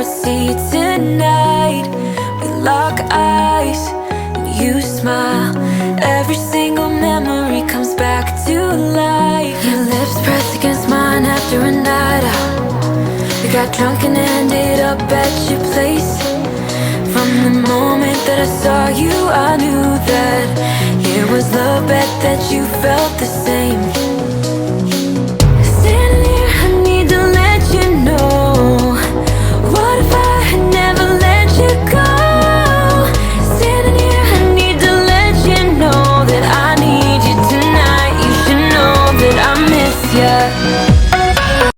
see tonight. We lock eyes and you smile. Every single memory comes back to life. Your lips pressed against mine after a night out. We got drunk and ended up at your place. From the moment that I saw you, I knew that it was love, bet that you felt the same.